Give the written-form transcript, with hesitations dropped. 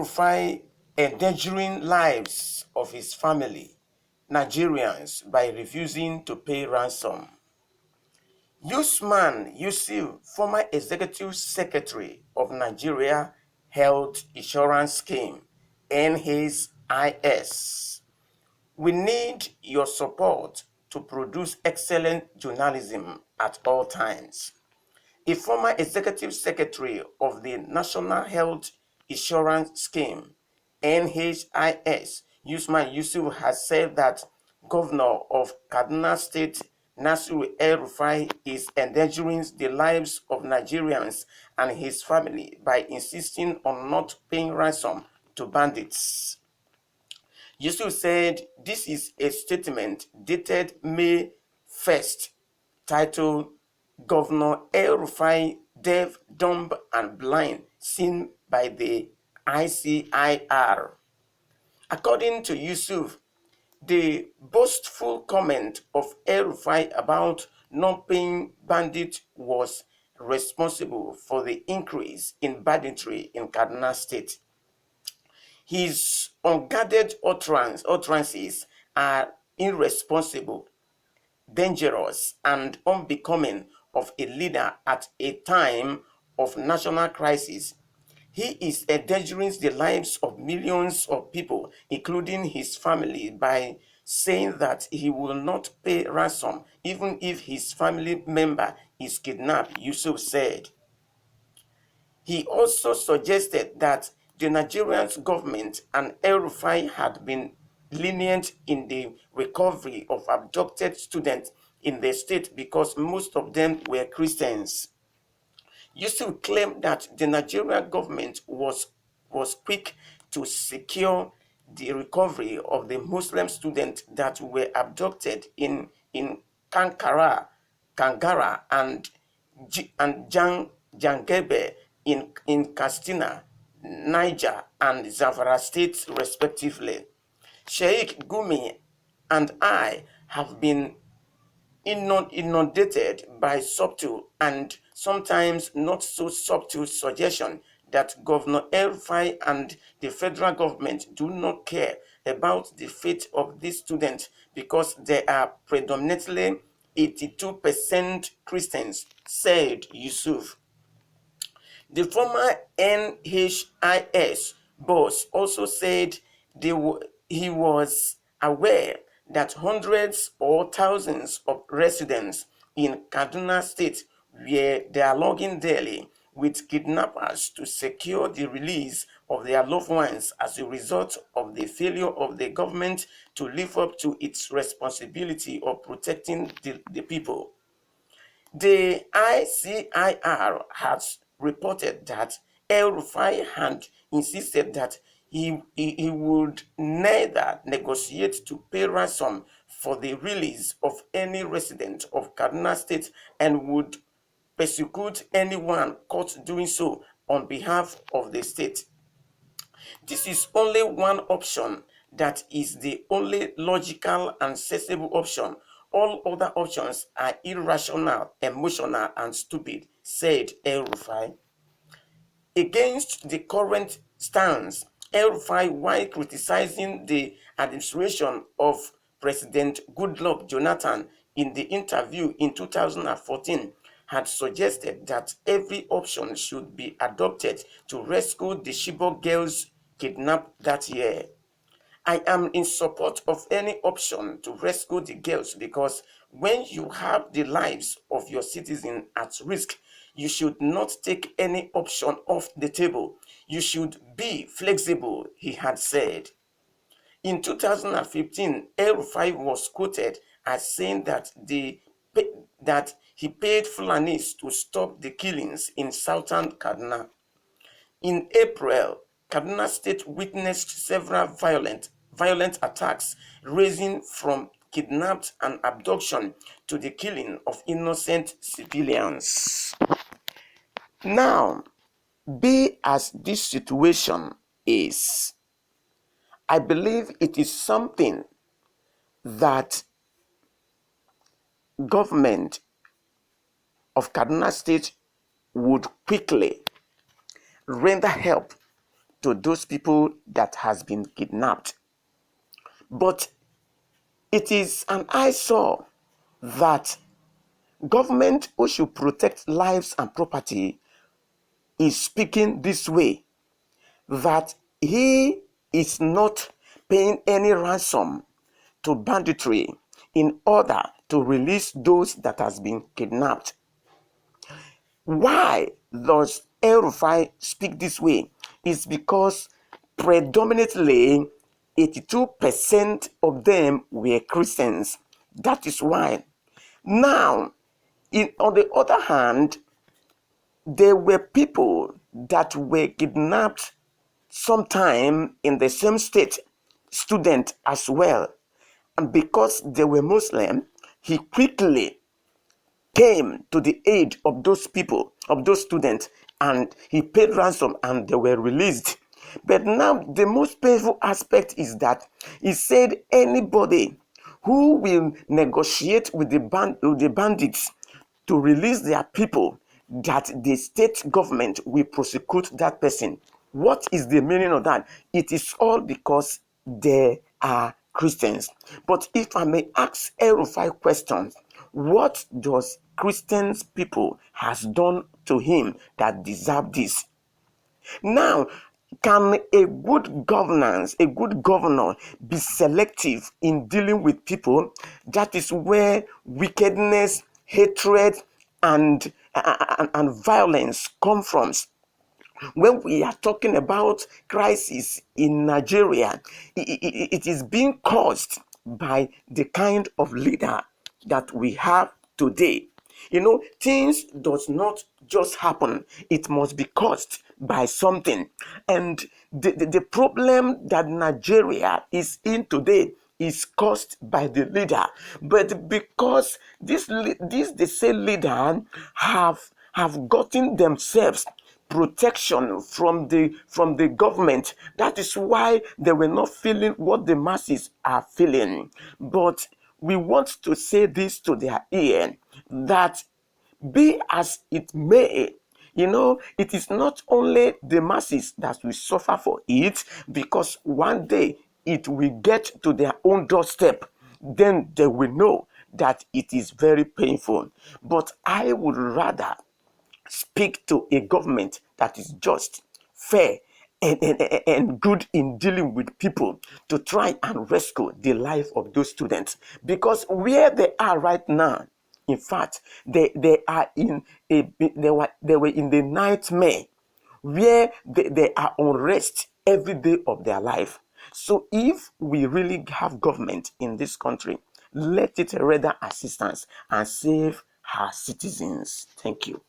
ELRUFAI endangering lives of his family, Nigerians, by refusing to pay ransom. Usman Yusuf, former executive secretary of Nigeria Health Insurance Scheme, NHIS. We need your support to produce excellent journalism at all times. A former executive secretary of the National Health Insurance Scheme, NHIS, Usman Yusuf, has said that Governor of Kaduna State, Nasir El-Rufai, is endangering the lives of Nigerians and his family by insisting on not paying ransom to bandits. Yusuf said this is a statement dated May 1st, titled Governor El-Rufai Deaf, Dumb and Blind, seen by the ICIR. According to Yusuf, the boastful comment of El-Rufai about not paying bandits was responsible for the increase in banditry in Kaduna State. His unguarded utterances are irresponsible, dangerous, and unbecoming of a leader at a time of national crisis. He is endangering the lives of millions of people, including his family, by saying that he will not pay ransom even if his family member is kidnapped, Yusuf said. He also suggested that the Nigerian government and El-Rufai had been lenient in the recovery of abducted students in the state because most of them were Christians. Yusuf claimed that the Nigerian government was quick to secure the recovery of the Muslim students that were abducted in Kangara and Jangebe in Katsina, Niger, and Zamfara states, respectively. Sheikh Gumi and I have been inundated by subtle and sometimes not so subtle suggestion that Governor El-Rufai and the federal government do not care about the fate of these students because they are predominantly 82% Christians, said Yusuf. The former NHIS boss also said he was aware that hundreds or thousands of residents in Kaduna State were dialoguing daily with kidnappers to secure the release of their loved ones as a result of the failure of the government to live up to its responsibility of protecting the people. The ICIR has reported that El-Rufai had insisted that he would neither negotiate to pay ransom for the release of any resident of Kaduna State and would persecute anyone caught doing so on behalf of the state. This is only one option that is the only logical and sensible option. All other options are irrational, emotional, and stupid, said El-Rufai. Against the current stance, El-Rufai, while criticizing the administration of President Goodluck Jonathan in the interview in 2014, had suggested that every option should be adopted to rescue the Chibok girls kidnapped that year. I am in support of any option to rescue the girls because when you have the lives of your citizens at risk, you should not take any option off the table. You should be flexible, he had said. In 2015, El-Rufai was quoted as saying that he paid Fulanis to stop the killings in southern Kaduna. In April, Kaduna State witnessed several violent attacks ranging from kidnapped and abduction to the killing of innocent civilians. Now, be as this situation is, I believe it is something that government of Kaduna State would quickly render help to those people that has been kidnapped. But it is an eyesore that government who should protect lives and property is speaking this way, that he is not paying any ransom to banditry in order to release those that has been kidnapped. Why does ELRUFAI speak this way? It's because predominantly 82% of them were Christians. That is why. Now, on the other hand, there were people that were kidnapped sometime in the same state, student as well. And because they were Muslim, he quickly came to the aid of those people, of those students, and he paid ransom and they were released. But now the most painful aspect is that he said anybody who will negotiate with the bandits to release their people, that the state government will prosecute that person. What is the meaning of that? It is all because they are Christians. But if I may ask ELRUFAI questions, what does Christians people has done to him that deserve this? Now, can a good governance, a good governor be selective in dealing with people? That is where wickedness, hatred, and violence come from. When we are talking about crisis in Nigeria, it is being caused by the kind of leader that we have today. You know, things does not just happen. It must be caused by something. And the problem that Nigeria is in today is caused by the leader. But because this the same leader have gotten themselves protection from the government, that is why they were not feeling what the masses are feeling. But we want to say this to their ear, that be as it may, you know, it is not only the masses that will suffer for it, because one day it will get to their own doorstep. Then they will know that it is very painful. But I would rather speak to a government that is just, fair, and good in dealing with people, to try and rescue the life of those students. Because where they are right now, in fact, they are in they were in the nightmare where they are on rest every day of their life. So if we really have government in this country, let it render assistance and save her citizens. Thank you.